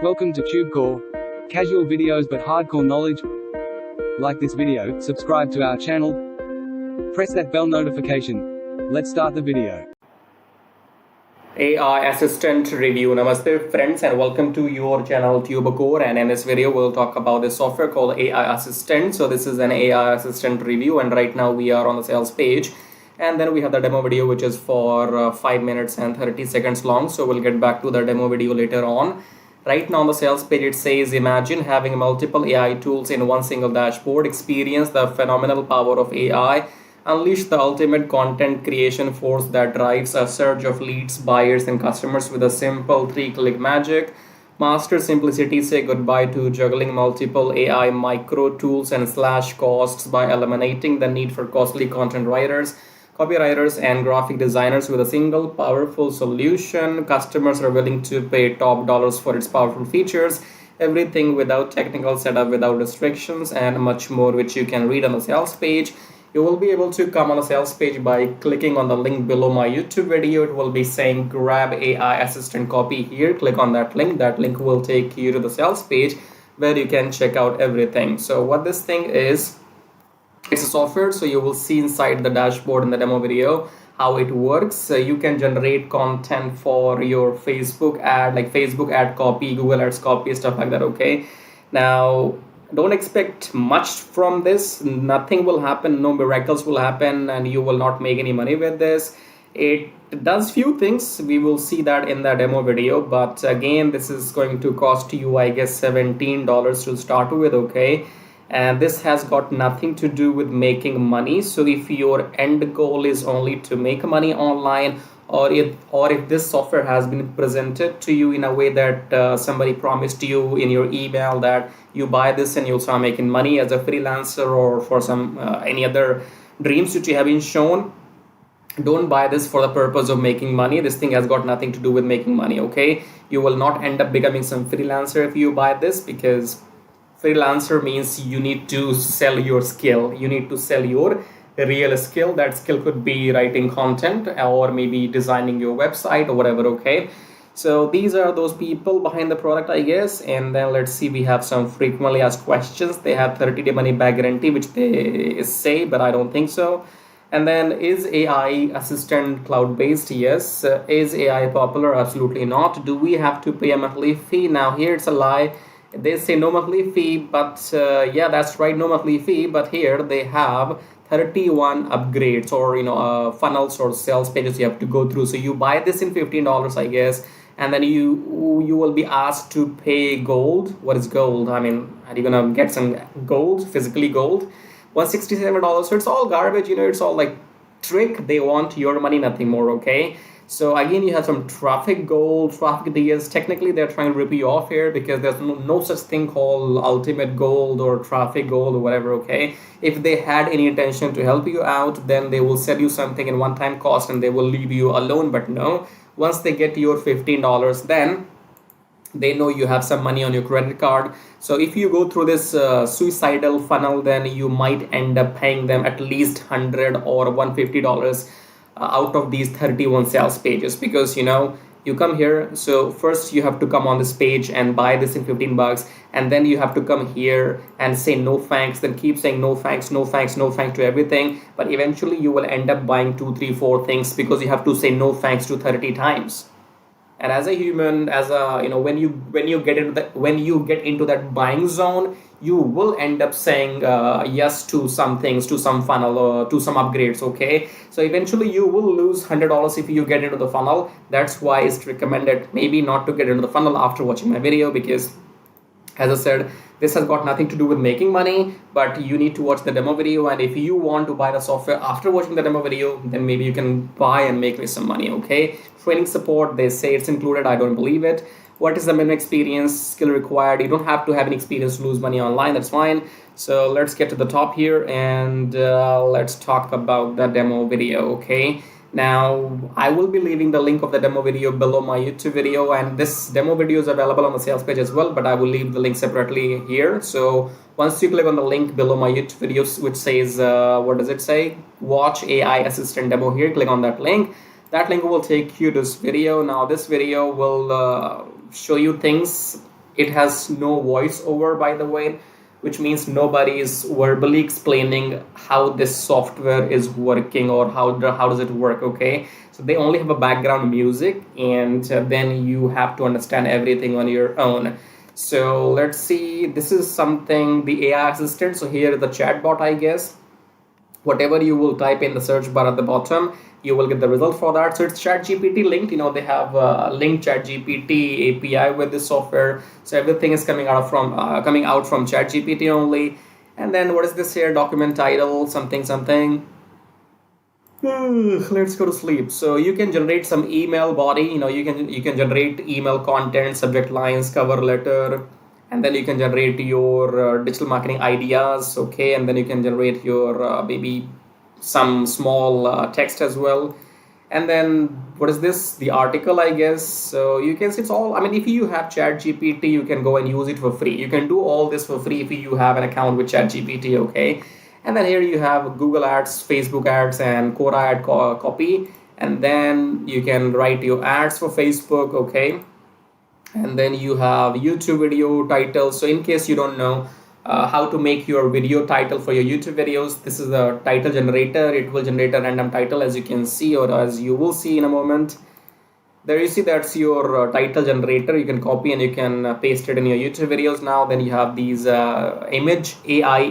Welcome to TubeCore. Casual videos but hardcore knowledge. Like this video, subscribe to our channel, press that bell notification. Let's start the video. AI assistant review. Namaste friends and welcome to your channel TubeCore, and in this video we'll talk about this software called AI assistant. So this is an AI assistant review, and right now we are on the sales page, and then we have the demo video which is for 5 minutes and 30 seconds long. So we'll get back to the demo video later on. Right now on the sales page it says, imagine having multiple AI tools in one single dashboard. Experience the phenomenal power of AI. Unleash the ultimate content creation force that drives a surge of leads, buyers, and customers with a simple 3-click magic. Master simplicity. Say goodbye to juggling multiple AI micro tools and slash costs by eliminating the need for costly content writers, copywriters, and graphic designers with a single powerful solution. Customers are willing to pay top dollars for its powerful features. Everything without technical setup, without restrictions, and much more, which you can read on the sales page. You will be able to come on the sales page by clicking on the link below my YouTube video. It will be saying grab AI assistant copy here. Click on that link. That link will take you to the sales page where you can check out everything. So what this thing is, it's a software. So you will see inside the dashboard in the demo video how it works. You can generate content for your Facebook ad, like Facebook ad copy, Google ads copy, stuff like that. Okay, now don't expect much from this. Nothing will happen, no miracles will happen, and you will not make any money with this. It does few things. We will see that in the demo video, but again, this is going to cost you, I guess, $17 to start with. Okay, and this has got nothing to do with making money. So if your end goal is only to make money online, or if this software has been presented to you in a way that somebody promised you in your email that you buy this and you'll start making money as a freelancer, or for some any other dreams which you have been shown, don't buy this for the purpose of making money. This thing has got nothing to do with making money. Okay, you will not end up becoming some freelancer if you buy this, because freelancer means you need to sell your skill, you need to sell your real skill. That skill could be writing content or maybe designing your website or whatever. Okay, so these are those people behind the product, I guess. And then let's see, we have some frequently asked questions. They have 30-day money back guarantee, which they say, but I don't think so. And then, is AI assistant cloud-based? Yes. Is AI popular? Absolutely not. Do we have to pay a monthly fee? Now here it's a lie. They say no monthly fee, but yeah, that's right, no monthly fee. But here they have 31 upgrades, or funnels or sales pages you have to go through. So you buy this in $15, I guess, and then you will be asked to pay gold. What is gold? I mean, are you gonna get some gold, physically gold? $167. So it's all garbage. It's all like trick. They want your money, nothing more. Okay, so again, you have some traffic gold, traffic deals. Technically, they're trying to rip you off here, because there's no such thing called ultimate gold or traffic gold or whatever. Okay, if they had any intention to help you out, then they will sell you something in one-time cost and they will leave you alone. But no, once they get your $15, then they know you have some money on your credit card. So if you go through this suicidal funnel, then you might end up paying them at least $100 or $150 out of these 31 sales pages, because you come here. So first you have to come on this page and buy this in $15, and then you have to come here and say no thanks, then keep saying no thanks, no thanks, no thanks to everything. But eventually you will end up buying 2, 3, 4 things, because you have to say no thanks to 30 times. And as a human, when you get into that buying zone, you will end up saying yes to some things, to some funnel, or to some upgrades. Okay, so eventually you will lose $100 if you get into the funnel. That's why it's recommended maybe not to get into the funnel after watching my video, because as I said, this has got nothing to do with making money. But you need to watch the demo video, and if you want to buy the software after watching the demo video, then maybe you can buy and make me some money. Okay, training support, they say it's included. I don't believe it. What is the minimum experience, skill required? You don't have to have any experience to lose money online. That's fine. So let's get to the top here, and let's talk about the demo video. Okay, now I will be leaving the link of the demo video below my YouTube video, and this demo video is available on the sales page as well, but I will leave the link separately here. So once you click on the link below my YouTube video, which says what does it say, watch AI assistant demo, here click on that link. That link will take you to this video. Now this video will show you things It has no voiceover, by the way, which means nobody is verbally explaining how this software is working or how does it work. Okay, so they only have a background music, and then you have to understand everything on your own. So let's see, this is something, the AI assistant. So here is the chatbot, I guess. Whatever you will type in the search bar at the bottom, you will get the result for that. So it's ChatGPT linked. They have linked ChatGPT API with this software. So everything is coming out from ChatGPT only. And then what is this here? Document title, something something. Let's go to sleep. So you can generate some email body. You can generate email content, subject lines, cover letter, and then you can generate your digital marketing ideas. Okay, and then you can generate your maybe some small text as well. And then what is this? The article, I guess. So you can see it's all. I mean, if you have ChatGPT, you can go and use it for free. You can do all this for free if you have an account with ChatGPT. Okay. And then here you have Google Ads, Facebook ads, and Quora ad copy. And then you can write your ads for Facebook, okay? And then you have YouTube video titles. So in case you don't know how to make your video title for your YouTube videos, this is the title generator. It will generate a random title, as you can see, or as you will see in a moment. There you see, that's your title generator. You can copy and you can paste it in your YouTube videos now. Then you have these AI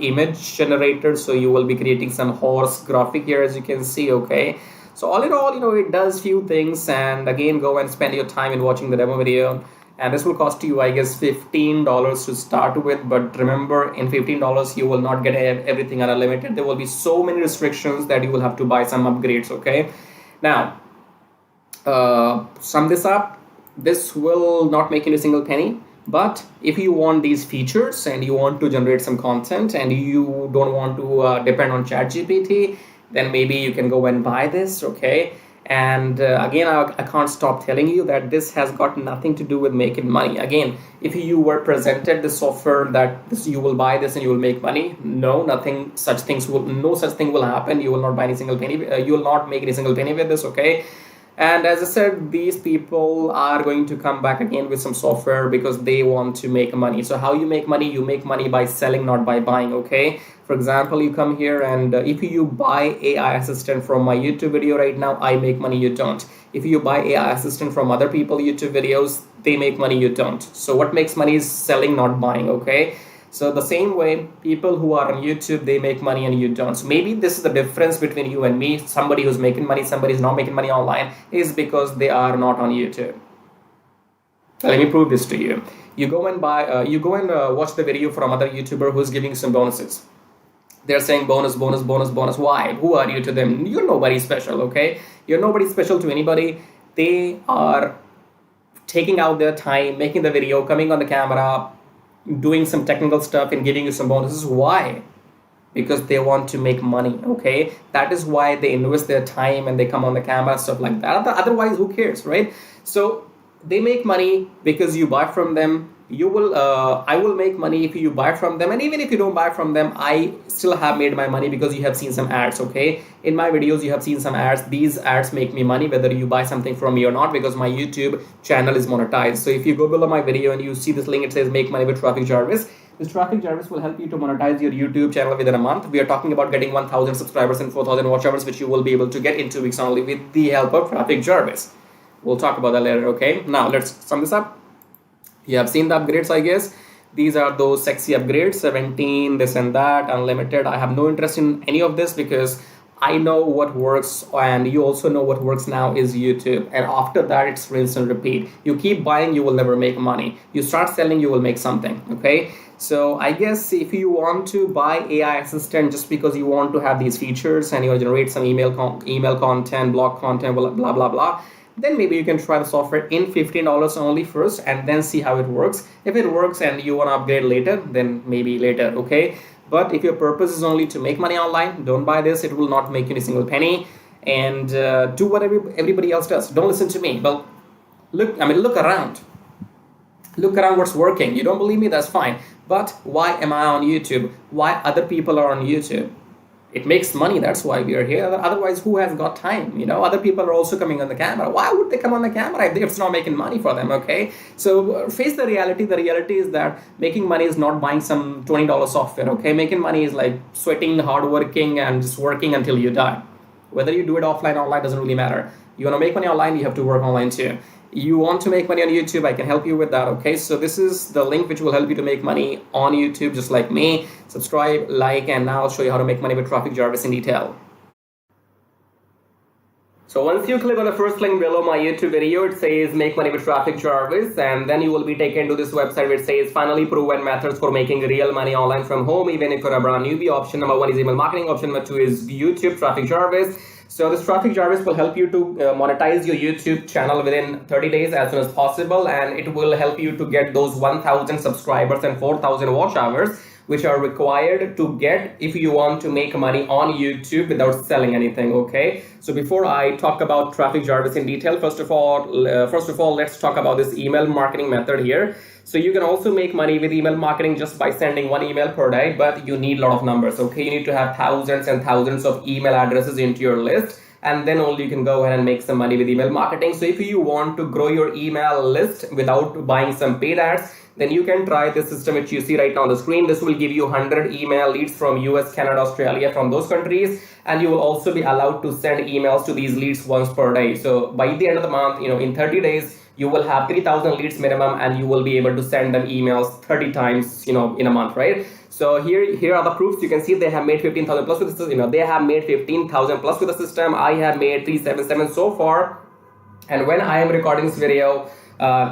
image generators. So you will be creating some horse graphic here, as you can see, okay? So all in all, it does few things. And again, go and spend your time in watching the demo video. And this will cost you, I guess, $15 to start with. But remember, in $15, you will not get everything unlimited. There will be so many restrictions that you will have to buy some upgrades, okay? Now, sum this up, this will not make any single penny. But if you want these features and you want to generate some content and you don't want to depend on ChatGPT, then maybe you can go and buy this, okay? And again, I can't stop telling you that this has got nothing to do with making money. Again, if you were presented the software that you will buy this and you will make money, no such thing will happen. You will not buy any single penny. You will not make any single penny with this, okay? And as I said, these people are going to come back again with some software because they want to make money. So how you make money? You make money by selling, not by buying, okay? For example, you come here and if you buy AI assistant from my YouTube video right now, I make money, you don't. If you buy AI assistant from other people YouTube videos, they make money, you don't. So what makes money is selling, not buying, okay? So the same way, people who are on YouTube, they make money and you don't. So maybe this is the difference between you and me. Somebody who's making money, somebody who's not making money online, is because they are not on YouTube. Let me prove this to you. You go and watch the video from other YouTuber who's giving some bonuses. They're saying bonus, bonus, bonus, bonus. Why? Who are you to them? You're nobody special, okay? You're nobody special to anybody. They are taking out their time, making the video, coming on the camera, doing some technical stuff and giving you some bonuses. Why? Because they want to make money, okay? That is why they invest their time and they come on the camera, stuff like that. Otherwise, who cares, right? So they make money because you buy from them. I will make money if you buy from them, and even if you don't buy from them, I still have made my money because you have seen some ads, okay? In my videos, you have seen some ads. These ads make me money whether you buy something from me or not, because my YouTube channel is monetized. So if you go below my video and you see this link, it says make money with Traffic Jarvis. This Traffic Jarvis will help you to monetize your YouTube channel within a month. We are talking about getting 1,000 subscribers and 4,000 watch hours, which you will be able to get in 2 weeks only with the help of Traffic Jarvis. We'll talk about that later, okay? Now let's sum this up. You have seen the upgrades, I guess. These are those sexy upgrades, 17, this and that, unlimited. I have no interest in any of this because I know what works, and you also know what works now is YouTube. And after that, it's rinse and repeat. You keep buying, you will never make money. You start selling, you will make something, okay? So I guess if you want to buy AI assistant just because you want to have these features and you generate some email content, blog content, blah, blah, blah, then maybe you can try the software in $15 only first and then see how it works. If it works and you want to upgrade later, then maybe later, okay? But if your purpose is only to make money online, don't buy this. It will not make you any single penny. And do what everybody else does. Don't listen to me. Well, look around. Look around what's working. You don't believe me? That's fine. But why am I on YouTube? Why other people are on YouTube? It makes money, that's why we are here. Otherwise, who has got time? Other people are also coming on the camera. Why would they come on the camera if it's not making money for them? Okay, so face the reality. The reality is that making money is not buying some $20 software. Okay, making money is like sweating, hard working, and just working until you die. Whether you do it offline or online doesn't really matter. You want to make money online, you have to work online too. You want to make money on YouTube, I can help you with that. Okay, so this is the link which will help you to make money on YouTube just like me. Subscribe, like, and now I'll show you how to make money with Traffic Jarvis in detail. So once you click on the first link below my YouTube video, it says make money with Traffic Jarvis, and then you will be taken to this website which says finally proven methods for making real money online from home, even if you're a brand newbie. Option number 1 is email marketing. Option number 2 is YouTube Traffic Jarvis. So this Traffic Jarvis will help you to monetize your YouTube channel within 30 days as soon as possible, and it will help you to get those 1,000 subscribers and 4,000 watch hours which are required to get if you want to make money on YouTube without selling anything. Okay, so before I talk about Traffic Jarvis in detail, first of all, let's talk about this email marketing method here. So you can also make money with email marketing just by sending 1 email per day, but you need a lot of numbers. Okay, you need to have thousands and thousands of email addresses into your list, and then only you can go ahead and make some money with email marketing. So if you want to grow your email list without buying some paid ads, then you can try this system which you see right now on the screen. This will give you 100 email leads from US, Canada, Australia, from those countries, and you will also be allowed to send emails to these leads once per day. So by the end of the month, in 30 days, you will have 3,000 leads minimum, and you will be able to send them emails 30 times, in a month, right? So here are the proofs. You can see they have made 15,000 plus with the system. They have made 15,000 plus with the system. I have made 377 so far, and when I am recording this video,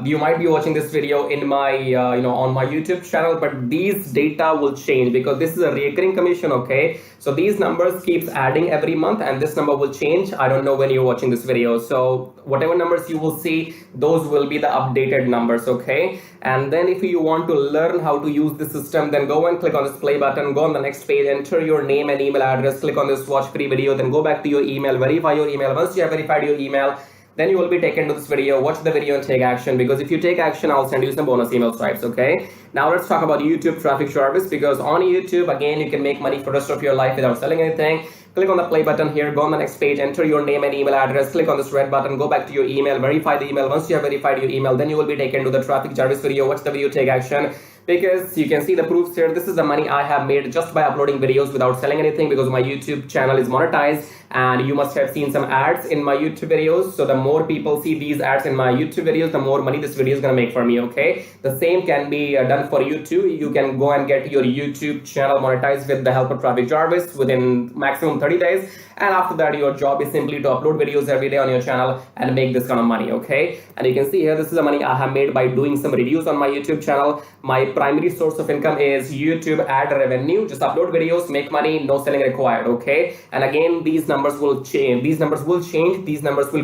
you might be watching this video in my on my YouTube channel, but these data will change because this is a recurring commission. Okay, so these numbers keeps adding every month, and this number will change. I don't know when you're watching this video, so whatever numbers you will see, those will be the updated numbers. Okay, and then if you want to learn how to use the system, then go and click on this play button, go on the next page, enter your name and email address, click on this watch free video, then go back to your email, verify your email. Once you have verified your email, then you will be taken to this video. Watch the video and take action, because if you take action, I'll send you some bonus email stripes. Okay, now let's talk about YouTube Traffic Jarvis, because on YouTube, again, you can make money for the rest of your life without selling anything. Click on the play button here, go on the next page, enter your name and email address, click on this red button, go back to your email, verify the email. Once you have verified your email, then you will be taken to the Traffic Jarvis video. Watch the video, take action, because you can see the proofs here. This is the money I have made just by uploading videos without selling anything, because my YouTube channel is monetized, and you must have seen some ads in my YouTube videos. So the more people see these ads in my YouTube videos, the more money this video is going to make for me. Okay, the same can be done for you too. You can go and get your YouTube channel monetized with the help of Traffic Jarvis within maximum 30 days, and after that your job is simply to upload videos every day on your channel and make this kind of money. Okay, and you can see here, this is the money I have made by doing some reviews on my YouTube channel. My primary source of income is YouTube ad revenue. Just upload videos, make money, no selling required. Okay, and again, these numbers will change. These numbers will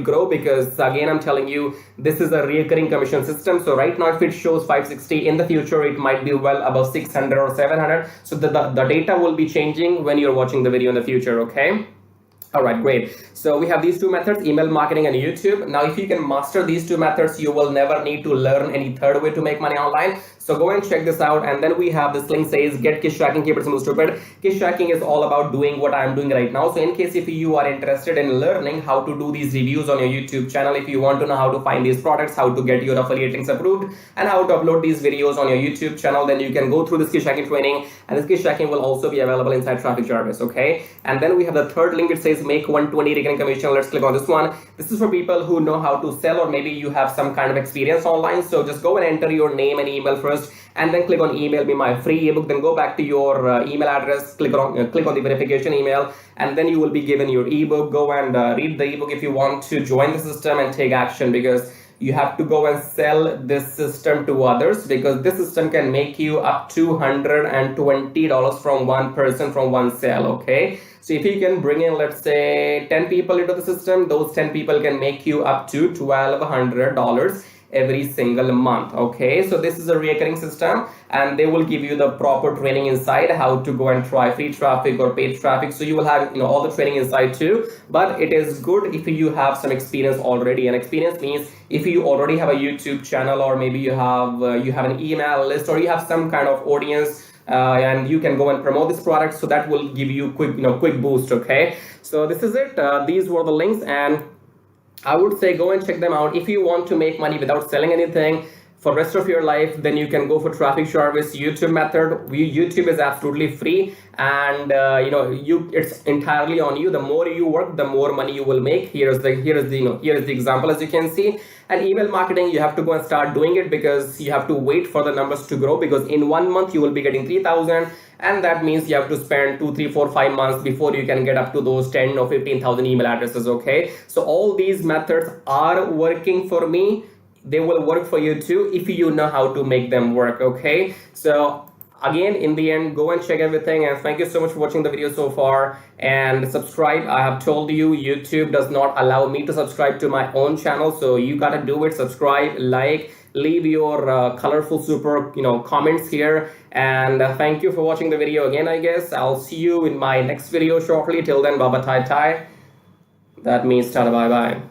grow, because again, I'm telling you, this is a recurring commission system. So right now, if it shows 560, in the future it might be well above 600 or 700. So the data will be changing when you're watching the video in the future. Okay, all right, great. So we have these two methods, email marketing and YouTube. Now, if you can master these two methods, you will never need to learn any third way to make money online. So go and check this out. And then we have this link says get kiss tracking, keep it simple stupid. Kiss tracking is all about doing what I'm doing right now. So in case if you are interested in learning how to do these reviews on your YouTube channel, if you want to know how to find these products, how to get your affiliate links approved, and how to upload these videos on your YouTube channel, then you can go through this kiss tracking training, and this kiss tracking will also be available inside Traffic Jarvis. Okay, and then we have the third link. It says make 120 recurring commission. Let's click on this one. This is for people who know how to sell, or maybe you have some kind of experience online. So just go and enter your name and email first, and then click on email me my free ebook. Then go back to your email address, click on the verification email, and then you will be given your ebook. Go and read the ebook if you want to join the system and take action, because you have to go and sell this system to others, because this system can make you up to $120 from one person, from one sale. Okay, so if you can bring in, let's say, 10 people into the system, those 10 people can make you up to $1,200 every single month. Okay, so this is a recurring system, and they will give you the proper training inside how to go and try free traffic or paid traffic. So you will have all the training inside too, but it is good if you have some experience already. And experience means if you already have a YouTube channel, or maybe you have an email list, or you have some kind of audience and you can go and promote this product, so that will give you quick boost. Okay, so this is it. These were the links, and I would say go and check them out. If you want to make money without selling anything for rest of your life, then you can go for traffic service YouTube method. YouTube is absolutely free, and it's entirely on you. The more you work, the more money you will make. Here's the example, as you can see. And email marketing, you have to go and start doing it, because you have to wait for the numbers to grow, because in 1 month you will be getting 3,000, and that means you have to spend 2, 3, 4, 5 months before you can get up to those 10 or 15,000 email addresses. Okay, so all these methods are working for me. They will work for you too, if you know how to make them work. Okay, so again, in the end, go and check everything, and thank you so much for watching the video so far, and subscribe. I have told you, YouTube does not allow me to subscribe to my own channel, so you gotta do it. Subscribe, like, leave your colorful super comments here, and thank you for watching the video again. I guess I'll see you in my next video shortly. Till then, baba tai tai. That means tada bye bye.